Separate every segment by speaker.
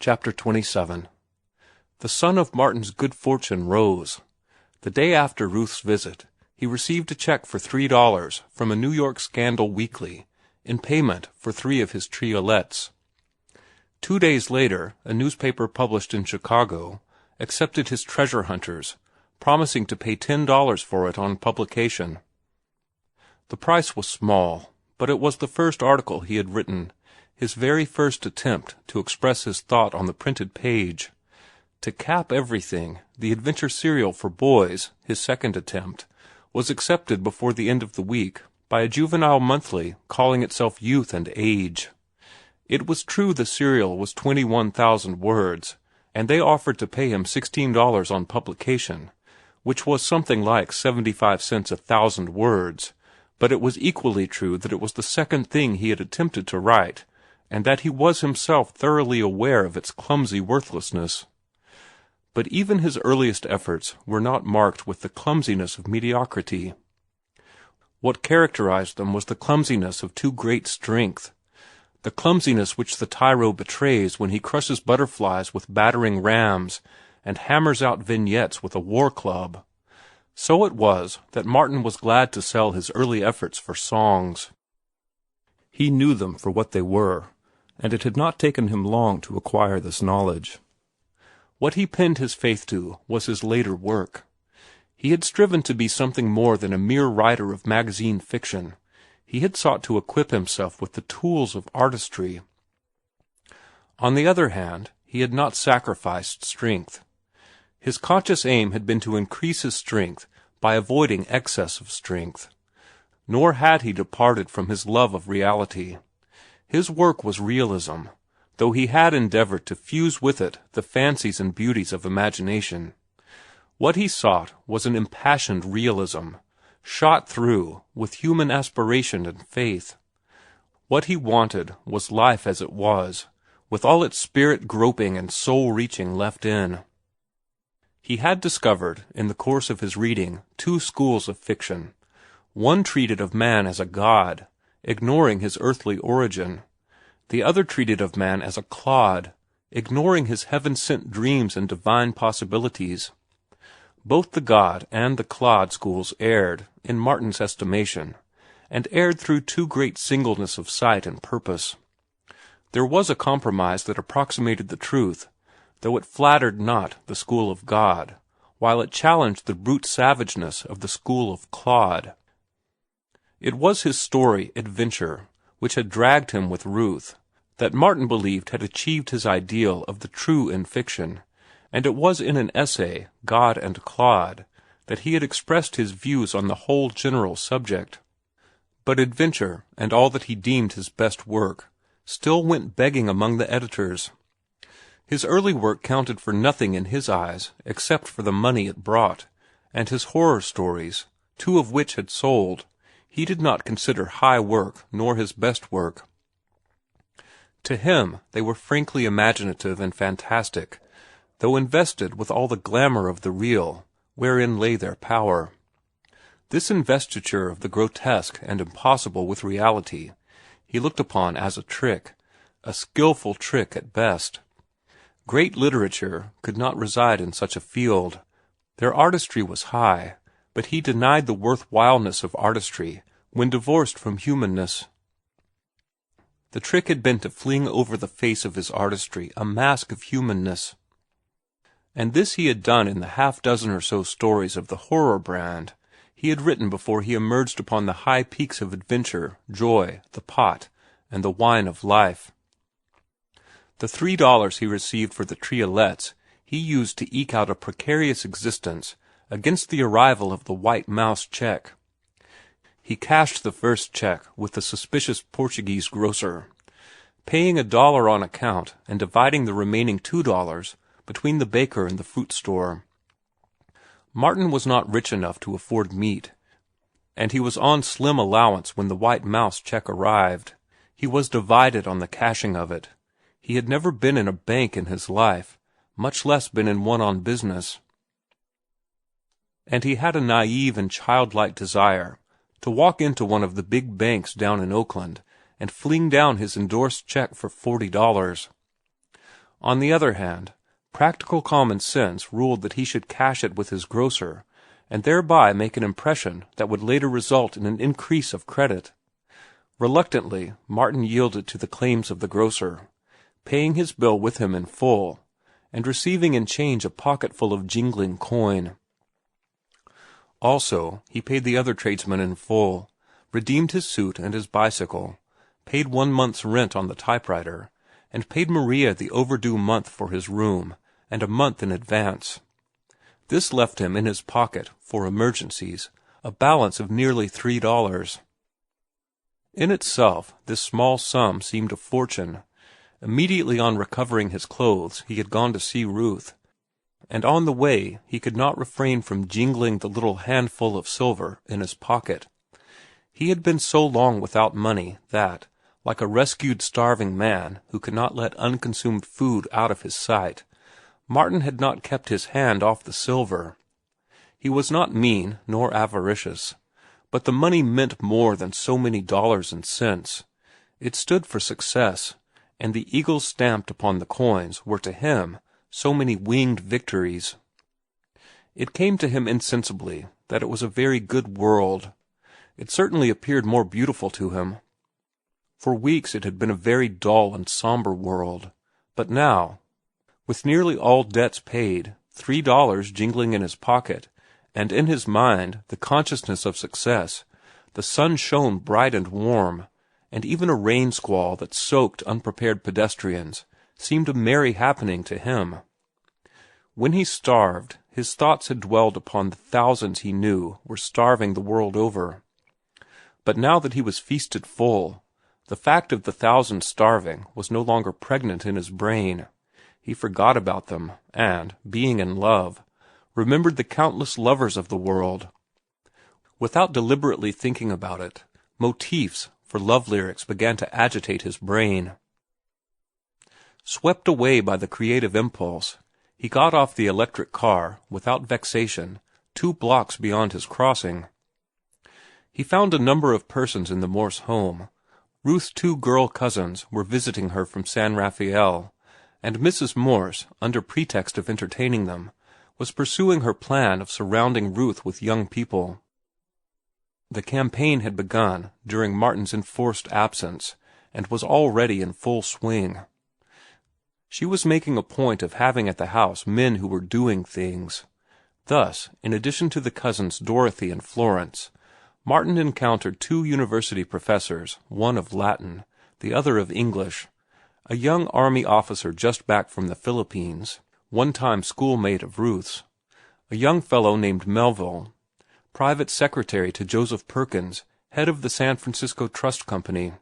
Speaker 1: Chapter 27. The sun of Martin's good fortune rose. The day after Ruth's visit, he received a check for $3 from a New York scandal weekly in payment for 3 of his triolets. 2 days later, a newspaper published in Chicago accepted his treasure hunters, promising to pay $10 for it on publication. The price was small, but it was the first article he had written, his very first attempt to express his thought on the printed page. To cap everything, the adventure serial for boys, his second attempt, was accepted before the end of the week by a juvenile monthly calling itself Youth and Age. It was true the serial was 21,000 words, and they offered to pay him $16 on publication, which was something like 75 cents a thousand words, but it was equally true that it was the second thing he had attempted to write, and that he was himself thoroughly aware of its clumsy worthlessness. But even his earliest efforts were not marked with the clumsiness of mediocrity. What characterized them was the clumsiness of too great strength, the clumsiness which the tyro betrays when he crushes butterflies with battering rams and hammers out vignettes with a war club. So it was that Martin was glad to sell his early efforts for songs. He knew them for what they were, and it had not taken him long to acquire this knowledge. What he pinned his faith to was his later work. He had striven to be something more than a mere writer of magazine fiction. He had sought to equip himself with the tools of artistry. On the other hand, he had not sacrificed strength. His conscious aim had been to increase his strength by avoiding excess of strength. Nor had he departed from his love of reality. His work was realism, though he had endeavored to fuse with it the fancies and beauties of imagination. What he sought was an impassioned realism, shot through with human aspiration and faith. What he wanted was life as it was, with all its spirit groping and soul-reaching left in. He had discovered, in the course of his reading, 2 schools of fiction. One treated of man as a god, ignoring his earthly origin. The other treated of man as a clod, ignoring his heaven-sent dreams and divine possibilities. Both the god and the clod schools erred, in Martin's estimation, and erred through too great singleness of sight and purpose. There was a compromise that approximated the truth, though it flattered not the school of God, while it challenged the brute savageness of the school of clod. It was his story, Adventure, which had dragged him with Ruth, that Martin believed had achieved his ideal of the true in fiction, and it was in an essay, God and Clod, that he had expressed his views on the whole general subject. But Adventure, and all that he deemed his best work, still went begging among the editors. His early work counted for nothing in his eyes except for the money it brought, and his horror stories, 2 of which had sold, he did not consider high work nor his best work. To him they were frankly imaginative and fantastic, though invested with all the glamour of the real, wherein lay their power. This investiture of the grotesque and impossible with reality he looked upon as a trick, a skilful trick at best. Great literature could not reside in such a field. Their artistry was high, but he denied the worthwhileness of artistry when divorced from humanness. The trick had been to fling over the face of his artistry a mask of humanness. And this he had done in the half-dozen or so stories of the horror brand he had written before he emerged upon the high peaks of adventure, joy, the pot, and the wine of life. The $3 he received for the triolets he used to eke out a precarious existence against the arrival of the White Mouse check. He cashed the first check with the suspicious Portuguese grocer, paying $1 on account and dividing the remaining $2 between the baker and the fruit store. Martin was not rich enough to afford meat, and he was on slim allowance when the White Mouse check arrived. He was divided on the cashing of it. He had never been in a bank in his life, much less been in one on business. And he had a naive and childlike desire to walk into one of the big banks down in Oakland and fling down his endorsed check for $40. On the other hand, practical common sense ruled that he should cash it with his grocer, and thereby make an impression that would later result in an increase of credit. Reluctantly, Martin yielded to the claims of the grocer, paying his bill with him in full, and receiving in change a pocketful of jingling coin. Also, he paid the other tradesmen in full, redeemed his suit and his bicycle, paid 1 month's rent on the typewriter, and paid Maria the overdue month for his room, and a month in advance. This left him in his pocket, for emergencies, a balance of nearly $3. In itself, this small sum seemed a fortune. Immediately on recovering his clothes, he had gone to see Ruth, and on the way he could not refrain from jingling the little handful of silver in his pocket. He had been so long without money that, like a rescued starving man who could not let unconsumed food out of his sight, Martin had not kept his hand off the silver. He was not mean nor avaricious, but the money meant more than so many dollars and cents. It stood for success, and the eagles stamped upon the coins were to him so many winged victories. It came to him insensibly that it was a very good world. It certainly appeared more beautiful to him. For weeks it had been a very dull and somber world, but now, with nearly all debts paid, $3 jingling in his pocket, and in his mind the consciousness of success, the sun shone bright and warm, and even a rain squall that soaked unprepared pedestrians seemed a merry happening to him. When he starved, his thoughts had dwelled upon the thousands he knew were starving the world over. But now that he was feasted full, the fact of the thousands starving was no longer pregnant in his brain. He forgot about them, and, being in love, remembered the countless lovers of the world. Without deliberately thinking about it, motifs for love lyrics began to agitate his brain. Swept away by the creative impulse, he got off the electric car, without vexation, 2 blocks beyond his crossing. He found a number of persons in the Morse home. Ruth's 2 girl cousins were visiting her from San Rafael, and Mrs. Morse, under pretext of entertaining them, was pursuing her plan of surrounding Ruth with young people. The campaign had begun during Martin's enforced absence, and was already in full swing. She was making a point of having at the house men who were doing things. Thus, in addition to the cousins Dorothy and Florence, Martin encountered 2 university professors, one of Latin, the other of English, a young army officer just back from the Philippines, one-time schoolmate of Ruth's, a young fellow named Melville, private secretary to Joseph Perkins, head of the San Francisco Trust Company,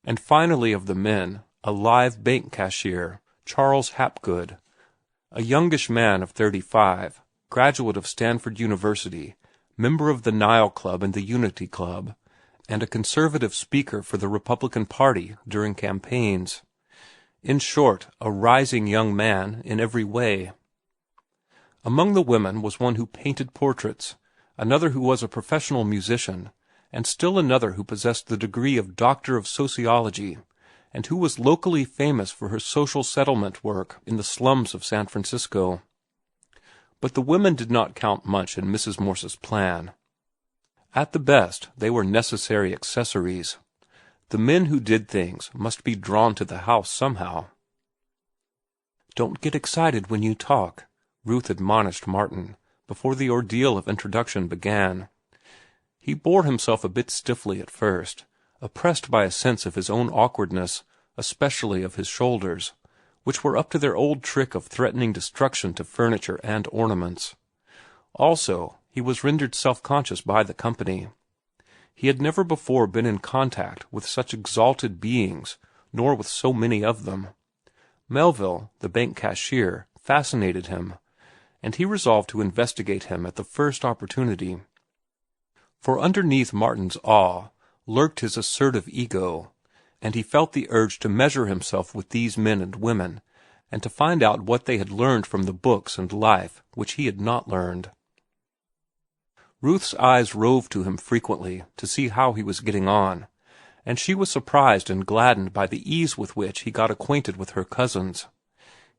Speaker 1: and finally of the men, a live bank cashier, Charles Hapgood, a youngish man of 35, graduate of Stanford University, member of the Nile Club and the Unity Club, and a conservative speaker for the Republican Party during campaigns. In short, a rising young man in every way. Among the women was one who painted portraits, another who was a professional musician, and still another who possessed the degree of Doctor of Sociology, and who was locally famous for her social settlement work in the slums of San Francisco. But the women did not count much in Mrs. Morse's plan. At the best, they were necessary accessories. The men who did things must be drawn to the house somehow. "Don't get excited when you talk," Ruth admonished Martin, before the ordeal of introduction began. He bore himself a bit stiffly at first, oppressed by a sense of his own awkwardness, especially of his shoulders, which were up to their old trick of threatening destruction to furniture and ornaments. Also, he was rendered self-conscious by the company. He had never before been in contact with such exalted beings, nor with so many of them. Melville, the bank cashier, fascinated him, and he resolved to investigate him at the first opportunity. For underneath Martin's awe lurked his assertive ego, and he felt the urge to measure himself with these men and women, and to find out what they had learned from the books and life which he had not learned. Ruth's eyes roved to him frequently to see how he was getting on, and she was surprised and gladdened by the ease with which he got acquainted with her cousins.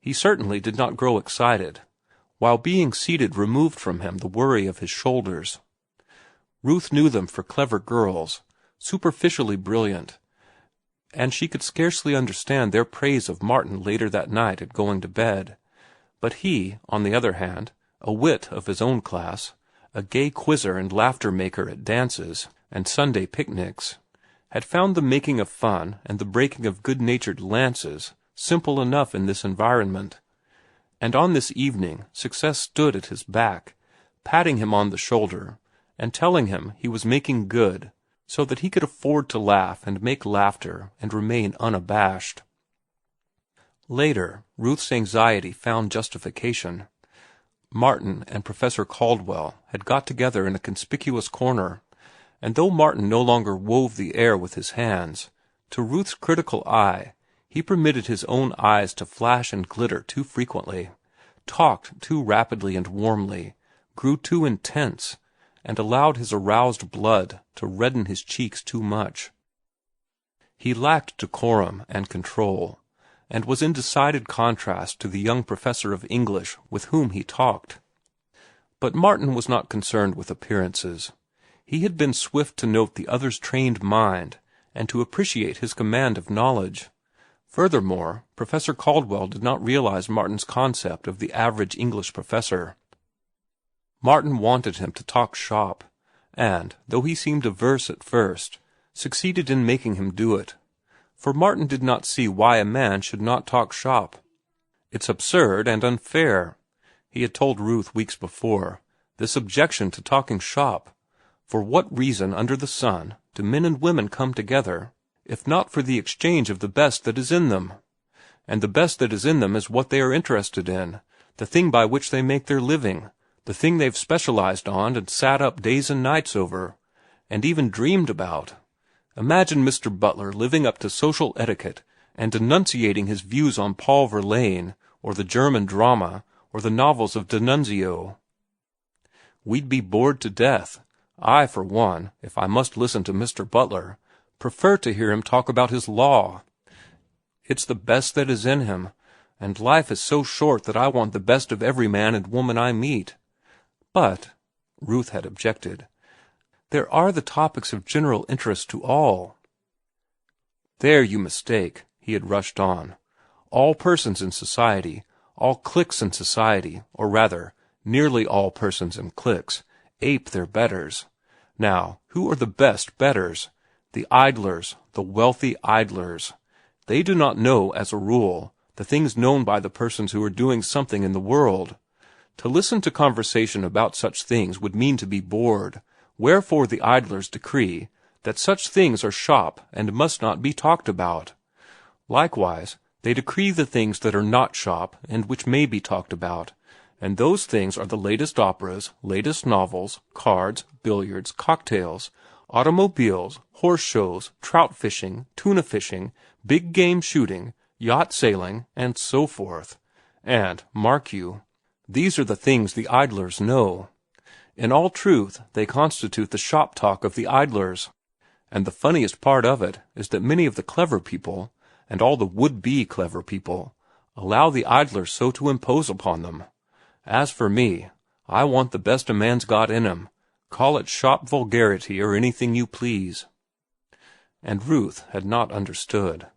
Speaker 1: He certainly did not grow excited, while being seated removed from him the worry of his shoulders. Ruth knew them for clever girls, superficially brilliant, and she could scarcely understand their praise of Martin later that night at going to bed. But he, on the other hand, a wit of his own class, a gay quizzer and laughter-maker at dances and Sunday picnics, had found the making of fun and the breaking of good-natured lances simple enough in this environment. And on this evening success stood at his back, patting him on the shoulder and telling him he was making good, so that he could afford to laugh and make laughter and remain unabashed. Later, Ruth's anxiety found justification. Martin and Professor Caldwell had got together in a conspicuous corner, and though Martin no longer wove the air with his hands, to Ruth's critical eye he permitted his own eyes to flash and glitter too frequently, talked too rapidly and warmly, grew too intense, and allowed his aroused blood to redden his cheeks too much. He lacked decorum and control, and was in decided contrast to the young professor of English with whom he talked. But Martin was not concerned with appearances. He had been swift to note the other's trained mind and to appreciate his command of knowledge. Furthermore, Professor Caldwell did not realize Martin's concept of the average English professor. Martin wanted him to talk shop, and, though he seemed averse at first, succeeded in making him do it. For Martin did not see why a man should not talk shop. "It's absurd and unfair," he had told Ruth weeks before, "this objection to talking shop. For what reason under the sun do men and women come together, if not for the exchange of the best that is in them? And the best that is in them is what they are interested in, the thing by which they make their living, the thing they've specialized on and sat up days and nights over, and even dreamed about. Imagine Mr. Butler living up to social etiquette and denunciating his views on Paul Verlaine, or the German drama, or the novels of D'Annunzio. We'd be bored to death. I, for one, if I must listen to Mr. Butler, prefer to hear him talk about his law. It's the best that is in him, and life is so short that I want the best of every man and woman I meet. But," Ruth had objected, "there are the topics of general interest to all." "There you mistake," he had rushed on. "All persons in society, all cliques in society, or rather, nearly all persons in cliques, ape their betters. Now, who are the best betters? The idlers, the wealthy idlers. They do not know, as a rule, the things known by the persons who are doing something in the world. To listen to conversation about such things would mean to be bored, wherefore the idlers decree that such things are shop and must not be talked about. Likewise, they decree the things that are not shop and which may be talked about, and those things are the latest operas, latest novels, cards, billiards, cocktails, automobiles, horse shows, trout fishing, tuna fishing, big game shooting, yacht sailing, and so forth. And, mark you, these are the things the idlers know. In all truth, they constitute the shop talk of the idlers. And the funniest part of it is that many of the clever people, and all the would-be clever people, allow the idlers so to impose upon them. As for me, I want the best a man's got in him. Call it shop vulgarity or anything you please." And Ruth had not understood.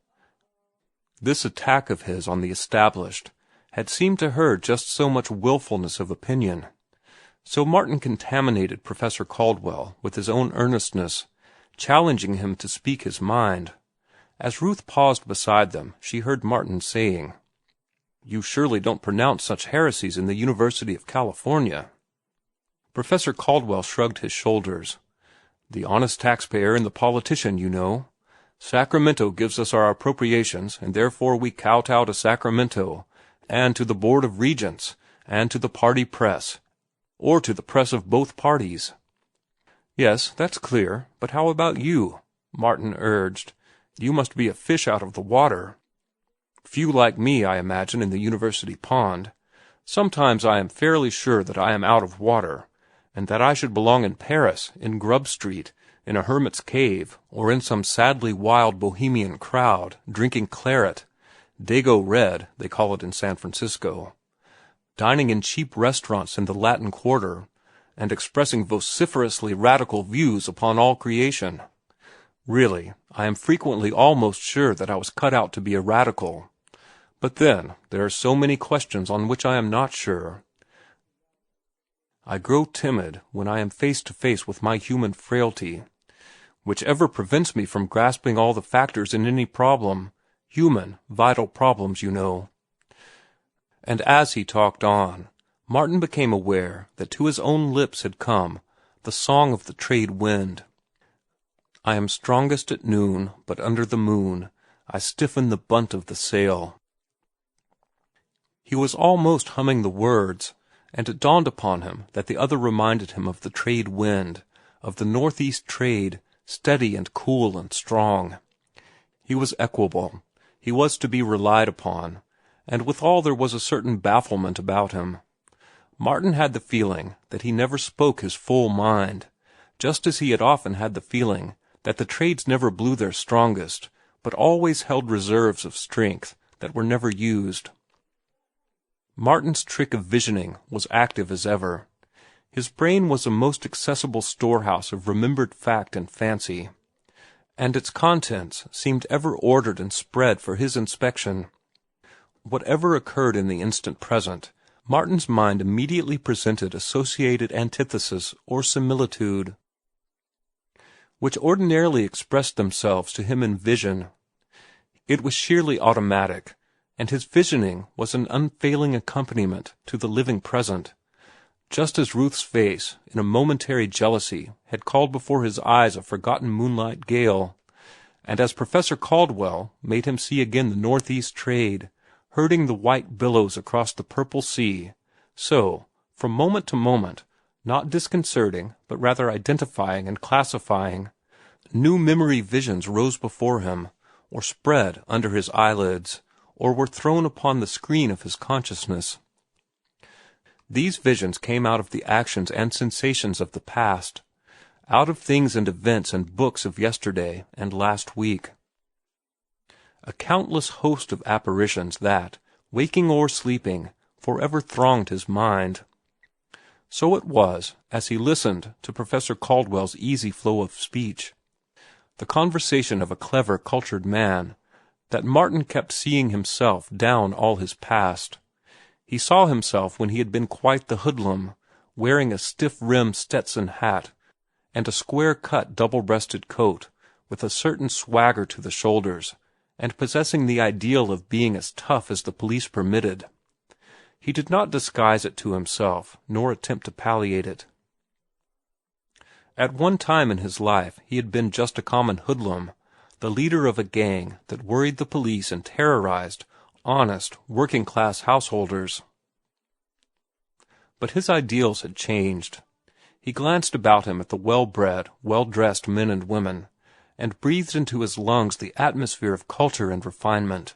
Speaker 1: This attack of his on the established had seemed to her just so much willfulness of opinion. So Martin contaminated Professor Caldwell with his own earnestness, challenging him to speak his mind. As Ruth paused beside them, she heard Martin saying, "You surely don't pronounce such heresies in the University of California." Professor Caldwell shrugged his shoulders. "The honest taxpayer and the politician, you know. Sacramento gives us our appropriations, and therefore we kowtow to Sacramento, and to the Board of Regents, and to the party press, or to the press of both parties." "Yes, that's clear. But how about you?" Martin urged. "You must be a fish out of the water." "Few like me, I imagine, in the university pond. Sometimes I am fairly sure that I am out of water, and that I should belong in Paris, in Grub Street, in a hermit's cave, or in some sadly wild Bohemian crowd, drinking claret, Dago Red, they call it in San Francisco, dining in cheap restaurants in the Latin Quarter, and expressing vociferously radical views upon all creation. Really, I am frequently almost sure that I was cut out to be a radical. But then, there are so many questions on which I am not sure. I grow timid when I am face to face with my human frailty, which ever prevents me from grasping all the factors in any problem, human, vital problems, you know. And as he talked on, Martin became aware that to his own lips had come the song of the trade wind. I am strongest at noon, but under the moon I stiffen the bunt of the sail. He was almost humming the words, and it dawned upon him that the other reminded him of the trade wind, of the northeast trade, steady and cool and strong. He was equable. He was to be relied upon, and withal there was a certain bafflement about him. Martin had the feeling that he never spoke his full mind, just as he had often had the feeling that the trades never blew their strongest, but always held reserves of strength that were never used. Martin's trick of visioning was active as ever. His brain was a most accessible storehouse of remembered fact and fancy, and its contents seemed ever ordered and spread for his inspection. Whatever occurred in the instant present, Martin's mind immediately presented associated antithesis or similitude, which ordinarily expressed themselves to him in vision. It was sheerly automatic, and his visioning was an unfailing accompaniment to the living present, just as Ruth's face, in a momentary jealousy, had called before his eyes a forgotten moonlight gale, and as Professor Caldwell made him see again the northeast trade, herding the white billows across the purple sea, so, from moment to moment, not disconcerting, but rather identifying and classifying, new memory visions rose before him, or spread under his eyelids, or were thrown upon the screen of his consciousness. These visions came out of the actions and sensations of the past, out of things and events and books of yesterday and last week. A countless host of apparitions that, waking or sleeping, forever thronged his mind. So it was, as he listened to Professor Caldwell's easy flow of speech, the conversation of a clever, cultured man, that Martin kept seeing himself down all his past. He saw himself when he had been quite the hoodlum, wearing a stiff-rimmed Stetson hat and a square-cut double-breasted coat, with a certain swagger to the shoulders, and possessing the ideal of being as tough as the police permitted. He did not disguise it to himself, nor attempt to palliate it. At one time in his life he had been just a common hoodlum, the leader of a gang that worried the police and terrorized honest, working-class householders. But his ideals had changed. He glanced about him at the well-bred, well-dressed men and women, and breathed into his lungs the atmosphere of culture and refinement,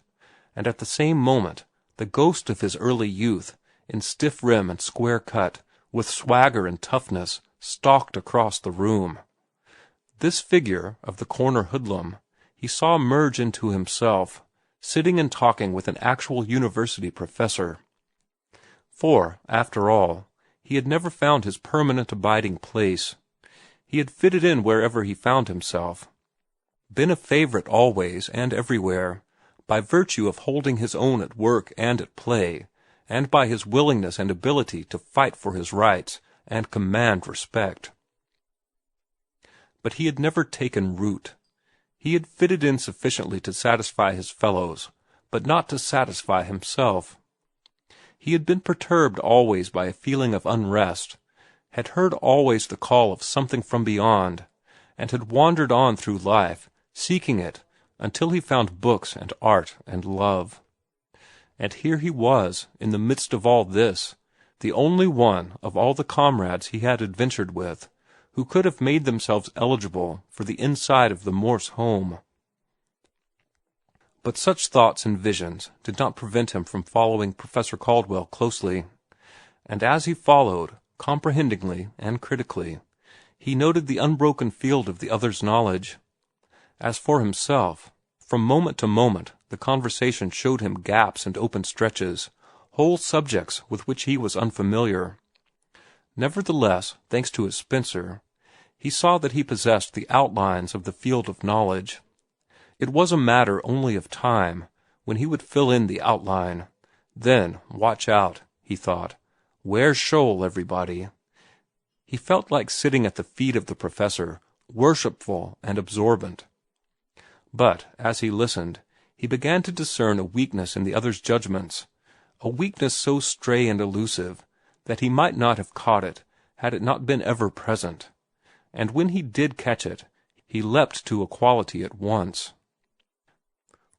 Speaker 1: and at the same moment the ghost of his early youth, in stiff rim and square cut, with swagger and toughness, stalked across the room. This figure of the corner hoodlum he saw merge into himself, sitting and talking with an actual university professor. For, after all, he had never found his permanent abiding place. He had fitted in wherever he found himself, been a favorite always and everywhere, by virtue of holding his own at work and at play, and by his willingness and ability to fight for his rights and command respect. But he had never taken root. He had fitted in sufficiently to satisfy his fellows, but not to satisfy himself. He had been perturbed always by a feeling of unrest, had heard always the call of something from beyond, and had wandered on through life, seeking it, until he found books and art and love. And here he was, in the midst of all this, the only one of all the comrades he had adventured with, who could have made themselves eligible for the inside of the Morse home. But such thoughts and visions did not prevent him from following Professor Caldwell closely, and as he followed, comprehendingly and critically, he noted the unbroken field of the other's knowledge. As for himself, from moment to moment the conversation showed him gaps and open stretches, whole subjects with which he was unfamiliar. Nevertheless, thanks to his Spencer, he saw that he possessed the outlines of the field of knowledge. It was a matter only of time when he would fill in the outline. Then, watch out, he thought. Wear shoal, everybody. He felt like sitting at the feet of the professor, worshipful and absorbent. But, as he listened, he began to discern a weakness in the other's judgments, a weakness so stray and elusive that he might not have caught it had it not been ever present. And when he did catch it, he leapt to equality at once.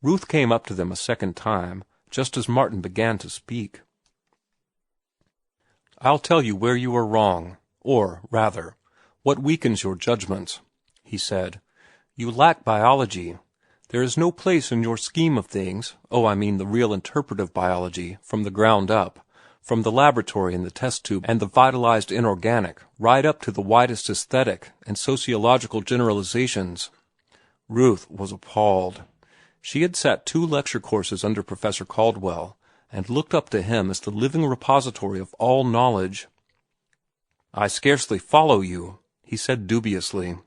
Speaker 1: Ruth came up to them a second time, just as Martin began to speak. "I'll tell you where you are wrong, or, rather, what weakens your judgments," he said. "You lack biology. There is no place in your scheme of things, I mean the real interpretive biology, from the ground up, from the laboratory and the test tube and the vitalized inorganic, right up to the widest aesthetic and sociological generalizations." Ruth was appalled. She had sat 2 lecture courses under Professor Caldwell, and looked up to him as the living repository of all knowledge. "I scarcely follow you," he said dubiously.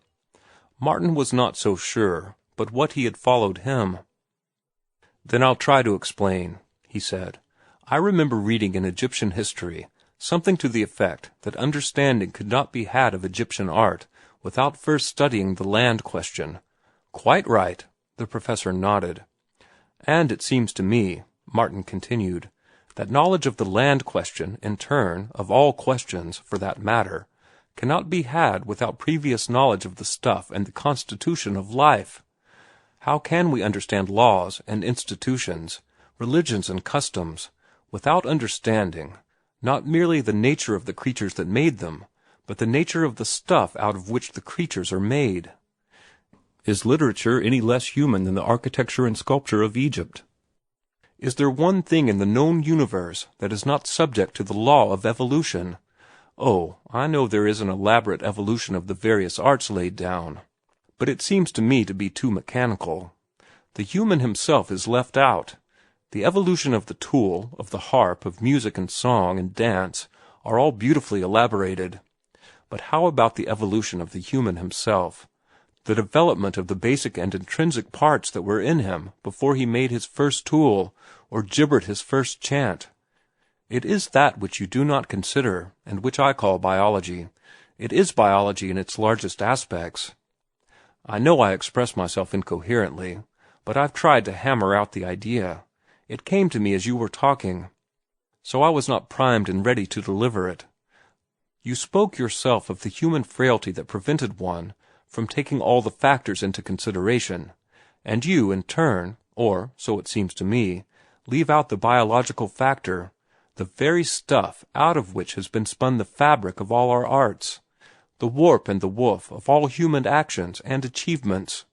Speaker 1: Martin was not so sure, but what he had followed him. "Then I'll try to explain," he said. "I remember reading in Egyptian history something to the effect that understanding could not be had of Egyptian art without first studying the land question." "Quite right," the professor nodded. "And it seems to me," Martin continued, "that knowledge of the land question, in turn, of all questions, for that matter, cannot be had without previous knowledge of the stuff and the constitution of life. How can we understand laws and institutions, religions and customs, without understanding, not merely the nature of the creatures that made them, but the nature of the stuff out of which the creatures are made? Is literature any less human than the architecture and sculpture of Egypt? Is there one thing in the known universe that is not subject to the law of evolution? Oh, I know there is an elaborate evolution of the various arts laid down, but it seems to me to be too mechanical. The human himself is left out. The evolution of the tool, of the harp, of music and song and dance are all beautifully elaborated. But how about the evolution of the human himself? The development of the basic and intrinsic parts that were in him before he made his first tool or gibbered his first chant? It is that which you do not consider, and which I call biology. It is biology in its largest aspects. I know I express myself incoherently, but I've tried to hammer out the idea. It came to me as you were talking, so I was not primed and ready to deliver it. You spoke yourself of the human frailty that prevented one from taking all the factors into consideration, and you, in turn, or so it seems to me, leave out the biological factor, the very stuff out of which has been spun the fabric of all our arts, the warp and the woof of all human actions and achievements.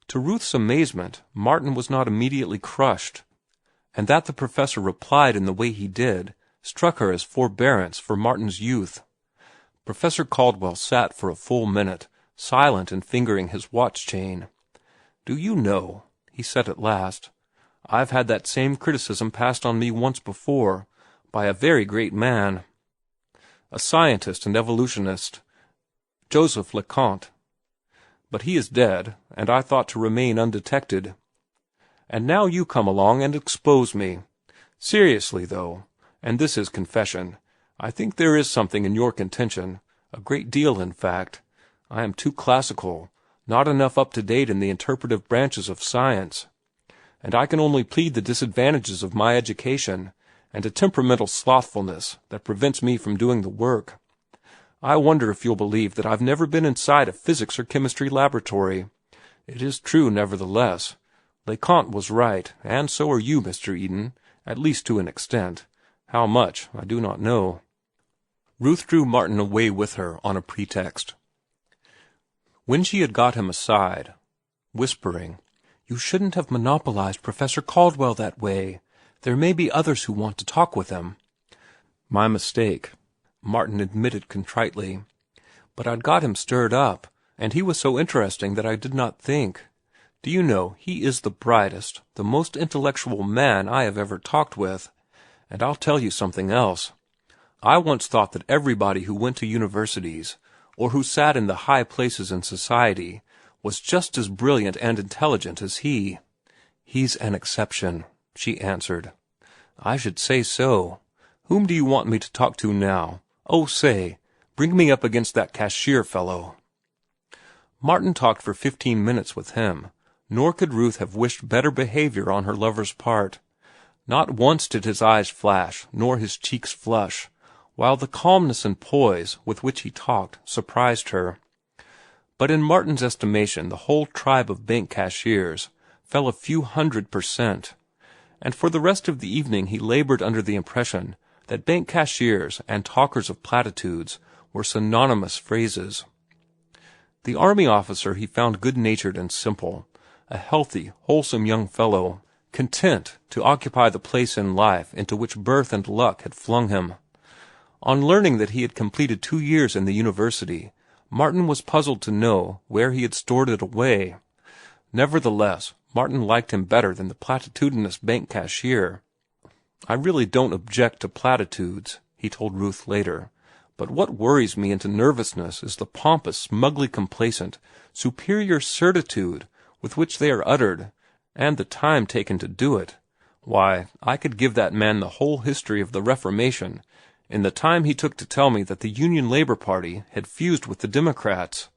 Speaker 1: To Ruth's amazement, Martin was not immediately crushed, and that the professor replied in the way he did struck her as forbearance for Martin's youth. Professor Caldwell sat for a full minute, silent and fingering his watch-chain. "Do you know," he said at last, "I've had that same criticism passed on me once before, by a very great man, a scientist and evolutionist, Joseph LeConte. But he is dead, and I thought to remain undetected. And now you come along and expose me. Seriously, though, and this is confession, I think there is something in your contention, a great deal, in fact. I am too classical, not enough up to date in the interpretive branches of science, and I can only plead the disadvantages of my education and a temperamental slothfulness that prevents me from doing the work. I wonder if you'll believe that I've never been inside a physics or chemistry laboratory. It is true, nevertheless. LeConte was right, and so are you, Mr. Eden, at least to an extent. How much, I do not know." Ruth drew Martin away with her on a pretext. When she had got him aside, whispering, "You shouldn't have monopolized Professor Caldwell that way. There may be others who want to talk with him." "My mistake," Martin admitted contritely. "But I'd got him stirred up, and he was so interesting that I did not think. Do you know, he is the brightest, the most intellectual man I have ever talked with. And I'll tell you something else. I once thought that everybody who went to universities, or who sat in the high places in society, was just as brilliant and intelligent as he. He's an exception, she answered. I should say so. Whom do you want me to talk to now? Oh, say, bring me up against that cashier fellow. Martin talked for 15 minutes with him, nor could Ruth have wished better behavior on her lover's part. Not once did his eyes flash, nor his cheeks flush, while the calmness and poise with which he talked surprised her. But in Martin's estimation the whole tribe of bank cashiers fell a few 100%, and for the rest of the evening he labored under the impression that bank cashiers and talkers of platitudes were synonymous phrases. The army officer he found good-natured and simple, a healthy, wholesome young fellow, content to occupy the place in life into which birth and luck had flung him. On learning that he had completed 2 years in the university, Martin was puzzled to know where he had stored it away. Nevertheless, Martin liked him better than the platitudinous bank cashier. I really don't object to platitudes, he told Ruth later, but what worries me into nervousness is the pompous, smugly complacent, superior certitude with which they are uttered, and the time taken to do it. Why, I could give that man the whole history of the Reformation in the time he took to tell me that the Union Labor Party had fused with the Democrats.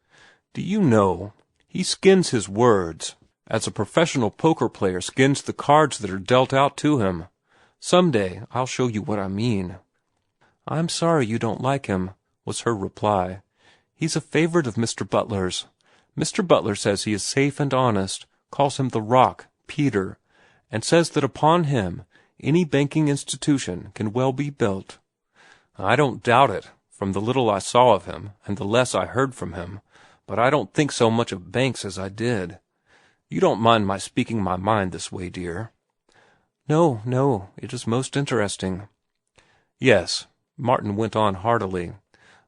Speaker 1: Do you know, he skins his words as a professional poker player skins the cards that are dealt out to him. Some day I'll show you what I mean. I'm sorry you don't like him, was her reply. He's a favorite of Mr. Butler's. Mr. Butler says he is safe and honest, calls him the Rock, Peter, and says that upon him any banking institution can well be built. I don't doubt it, from the little I saw of him and the less I heard from him, but I don't think so much of banks as I did. You don't mind my speaking my mind this way, dear? No, no, it is most interesting. Yes, Martin went on heartily.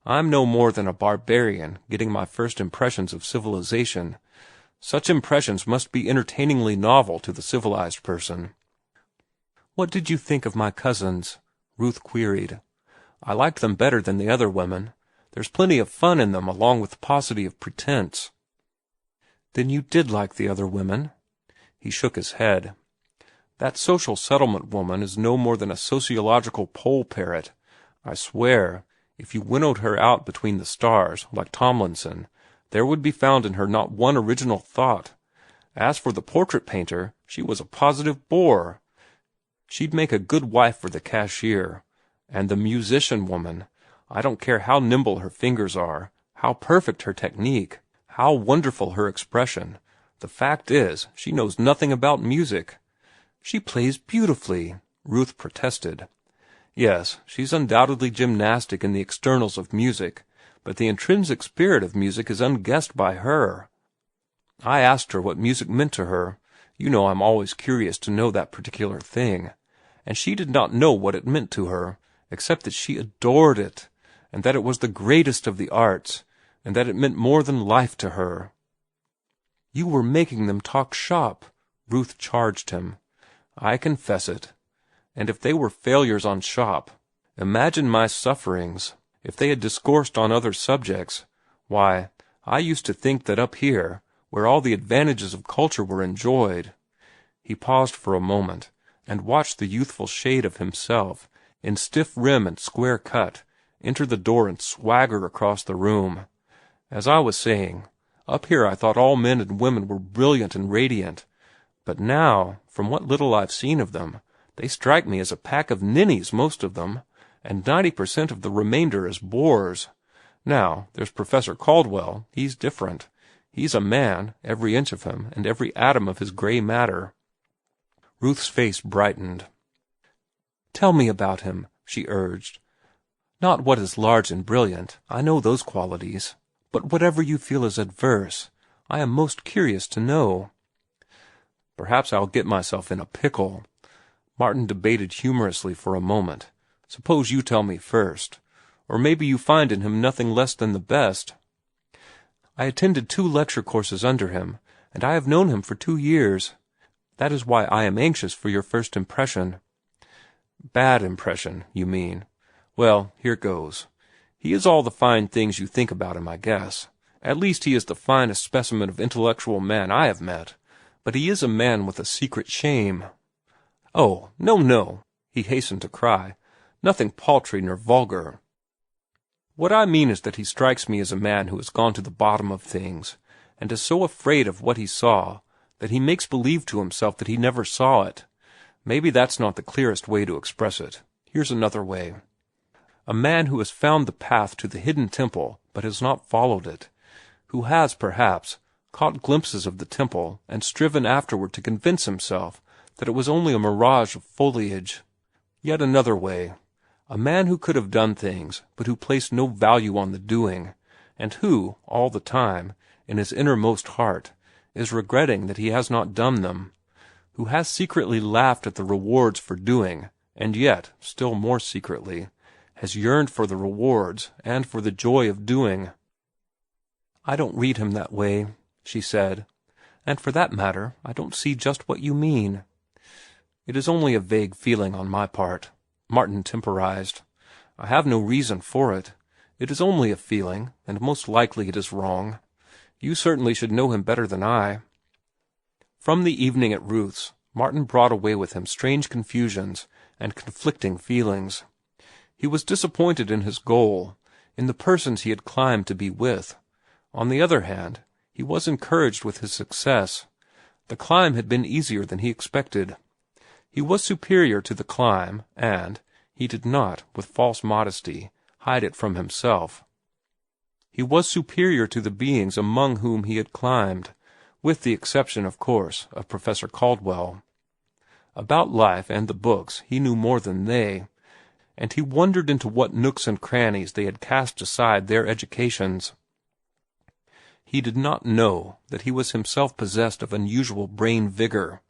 Speaker 1: I'm no more than a barbarian getting my first impressions of civilization. Such impressions must be entertainingly novel to the civilized person. What did you think of my cousins? Ruth queried. I liked them better than the other women. There's plenty of fun in them along with the paucity of pretense. Then you did like the other women? He shook his head. That social settlement woman is no more than a sociological poll parrot. I swear, if you winnowed her out between the stars, like Tomlinson, there would be found in her not one original thought. As for the portrait painter, she was a positive bore. She'd make a good wife for the cashier. And the musician woman, I don't care how nimble her fingers are, how perfect her technique, how wonderful her expression. The fact is, she knows nothing about music. She plays beautifully, Ruth protested. Yes, she's undoubtedly gymnastic in the externals of music, but the intrinsic spirit of music is unguessed by her. I asked her what music meant to her. You know I'm always curious to know that particular thing. And she did not know what it meant to her, except that she adored it, and that it was the greatest of the arts, and that it meant more than life to her. You were making them talk shop, Ruth charged him. I confess it. And if they were failures on shop, imagine my sufferings. If they had discoursed on other subjects, why, I used to think that up here, where all the advantages of culture were enjoyed. He paused for a moment, and watched the youthful shade of himself, in stiff rim and square cut, enter the door and swagger across the room. As I was saying, up here I thought all men and women were brilliant and radiant, but now, from what little I've seen of them, they strike me as a pack of ninnies, most of them, and 90% of the remainder as bores. Now, there's Professor Caldwell. He's different. He's a man, every inch of him, and every atom of his gray matter. Ruth's face brightened. Tell me about him, she urged. Not what is large and brilliant. I know those qualities. But whatever you feel is adverse, I am most curious to know. Perhaps I'll get myself in a pickle. Martin debated humorously for a moment. Suppose you tell me first. Or maybe you find in him nothing less than the best. I attended 2 lecture courses under him, and I have known him for 2 years. That is why I am anxious for your first impression." "Bad impression, you mean. Well, here goes. He is all the fine things you think about him, I guess. At least he is the finest specimen of intellectual man I have met. But he is a man with a secret shame." "Oh, no, no," he hastened to cry. "Nothing paltry nor vulgar. What I mean is that he strikes me as a man who has gone to the bottom of things, and is so afraid of what he saw that he makes believe to himself that he never saw it. Maybe that's not the clearest way to express it. Here's another way. A man who has found the path to the hidden temple but has not followed it, who has, perhaps, caught glimpses of the temple and striven afterward to convince himself that it was only a mirage of foliage. Yet another way. A man who could have done things, but who placed no value on the doing, and who, all the time, in his innermost heart, is regretting that he has not done them, who has secretly laughed at the rewards for doing, and yet, still more secretly, has yearned for the rewards and for the joy of doing." "I don't read him that way," she said. "And for that matter, I don't see just what you mean." "It is only a vague feeling on my part," Martin temporized. "I have no reason for it. It is only a feeling, and most likely it is wrong. You certainly should know him better than I." From the evening at Ruth's, Martin brought away with him strange confusions and conflicting feelings. He was disappointed in his goal, in the persons he had climbed to be with. On the other hand, he was encouraged with his success. The climb had been easier than he expected. He was superior to the climb, and he did not, with false modesty, hide it from himself. He was superior to the beings among whom he had climbed, with the exception, of course, of Professor Caldwell. About life and the books he knew more than they, and he wondered into what nooks and crannies they had cast aside their educations. He did not know that he was himself possessed of unusual brain vigor,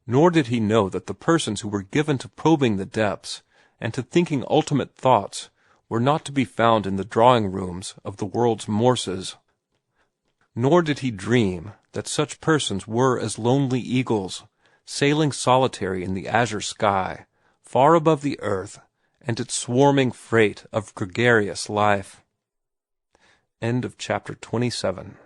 Speaker 1: nor did he know that the persons who were given to probing the depths and to thinking ultimate thoughts were not to be found in the drawing-rooms of the world's Morses. Nor did he dream that such persons were as lonely eagles, sailing solitary in the azure sky, far above the earth and its swarming freight of gregarious life. End of chapter 27.